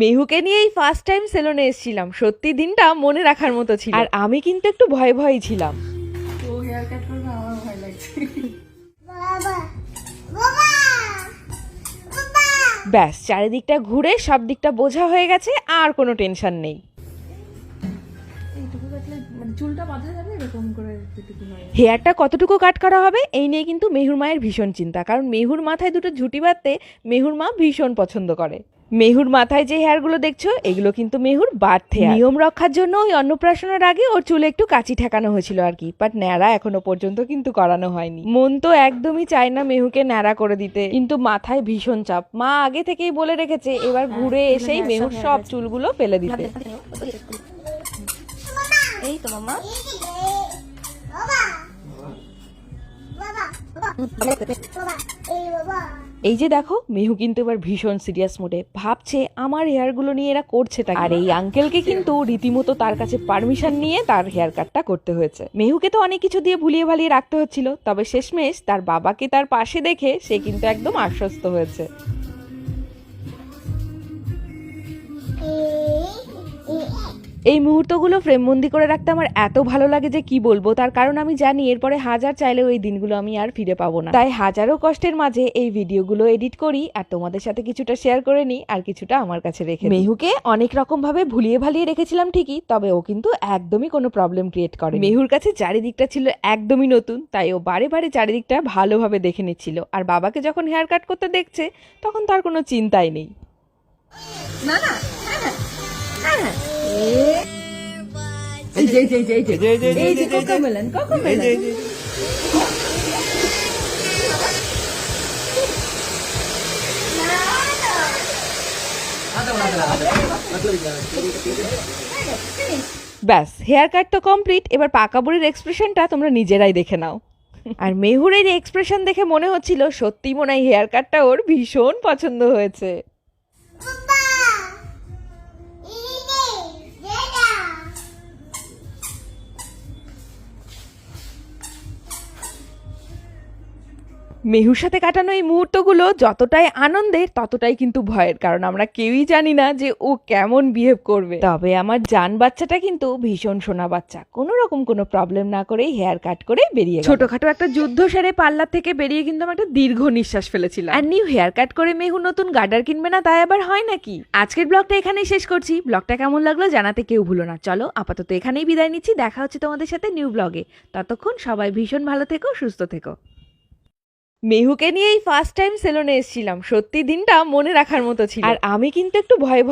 মেহুকে নিয়ে এই first time সেলুনে এসেছিলাম। সত্যি দিনটা মনে রাখার মতো ছিল। আর আমি কিন্তু একটু ভয়ে ছিলাম। ও হেয়ার কাট করবে, আমার ভয় লাগছে। ব্যাস, চারিদিকটা ঘুরে সব দিকটা বোঝা হয়ে গেছে, আর কোনো টেনশন নেই। এইটুকু কাটলে মানে চুলটা বাঁধা যাবে এরকম করে যেটুকু হয়। হেয়ারটা কতটুকু কাট করা হবে এই নিয়ে কিন্তু মেহুর মায়ের ভীষণ চিন্তা, কারণ মেহুর মাথায় দুটো ঝুঁটি বাঁধতে মেহুর মা ভীষণ পছন্দ করে। মেহুর মাথায় যে হেয়ারগুলো দেখছো এগুলো কিন্তু মেহুর বার্থ হেয়ার। নিয়ম রক্ষার জন্য ওই অন্নপ্রাশনের আগে ওর চুলে একটু কাঁচি ঠেকানো হয়েছিল আর কি, বাট ন্যাড়া এখনো পর্যন্ত কিন্তু করানো হয়নি। মন তো একদমই চায় না মেহুকে ন্যাড়া করে দিতে, কিন্তু মাথায় ভীষণ চাপ। মা আগে থেকেই বলে রেখেছে এবার ঘুরে এসেই মেহুর সব চুলগুলো ফেলে দিতে। এই তো মামা, এই যে দেখো, মেহু কিন্তু এবার ভীষণ সিরিয়াস মোডে ভাবছে আমার হেয়ারগুলো নিয়ে এরা করছেটা কি। আর এই আঙ্কেলকে কিন্তু রীতিমতো তার কাছে পারমিশন নিয়ে তার হেয়ার কাটটা করতে হয়েছে। মেহুকে তো অনেক কিছু দিয়ে ভুলিয়ে ভালিয়ে রাখতে হচ্ছিল, তবে শেষমেশ তার বাবাকে তার পাশে দেখে সে কিন্তু একদম আশ্বস্ত হয়েছে। এই মুহূর্তগুলো ফ্রেমবন্দি করে রাখতে আমার এত ভালো লাগে যে কি বলবো, তার কারণ আমি জানি এরপরে হাজার চাইলেও এই দিনগুলো আমি আর ফিরে পাবো না। তাই হাজারো কষ্টের মাঝে এই ভিডিওগুলো এডিট করি আর তোমাদের সাথে কিছুটা শেয়ার করে নিই আর কিছুটা আমার কাছে রেখে। মেহুকে অনেক রকম ভাবে ভুলিয়ে ভালিয়ে রেখেছিলাম ঠিকই, তবে ও কিন্তু একদমই কোনো প্রবলেম ক্রিয়েট করে। মেহুর কাছে চারিদিকটা ছিল একদমই নতুন, তাই ও বারে বারে চারিদিকটা ভালোভাবে দেখে নিচ্ছিল। আর বাবাকে যখন হেয়ার কাট করতে দেখছে তখন তার কোনো চিন্তাই নেই। না না, এই যে কোকোমেলন ব্যাস, হেয়ার কাট তো কমপ্লিট। এবার পাকা বুড়ির এক্সপ্রেশনটা তোমরা নিজেরাই দেখে নাও। আর মেহুর এই এক্সপ্রেশন দেখে মনে হচ্ছিল সত্যি মনে হয় হেয়ার কাটটা ওর ভীষণ পছন্দ হয়েছে। মেহুর সাথে কাটানো এই মুহূর্তগুলো যতটাই আনন্দের ততটাই কিন্তু ভয়ের, কারণ আমরা কেউই জানি না যে ও কেমন বিহেভ করবে। তবে আমার জান বাচ্চাটা কিন্তু ভীষণ সোনা বাচ্চা, কোনো রকম কোনো প্রবলেম না করেই হেয়ার কাট করে বেরিয়ে গেল। ছোটখাটো একটা যুদ্ধ সেরে পার্লার থেকে বেরিয়ে কিন্তু আমি একটা দীর্ঘ নিঃশ্বাস ফেলেছিলাম। আর নিউ হেয়ার কাট করে মেহু নতুন গার্ডার কিনবে না তাই আবার হয় নাকি? আজকের ব্লগটা এখানেই শেষ করছি। ব্লগটা কেমন লাগলো জানাতে কেউ ভুলো না। চলো আপাতত এখানেই বিদায় নিচ্ছি, দেখা হচ্ছে তোমাদের সাথে নিউ ব্লগে। ততক্ষণ সবাই ভীষণ ভালো থেকো, সুস্থ থেকো। মেহুকে নিয়ে এই ফার্স্ট টাইম সেলুনে এসেছিলাম। সত্যি দিনটা মনে রাখার মতো ছিল। আর আমি কিন্তু একটু ভয়ে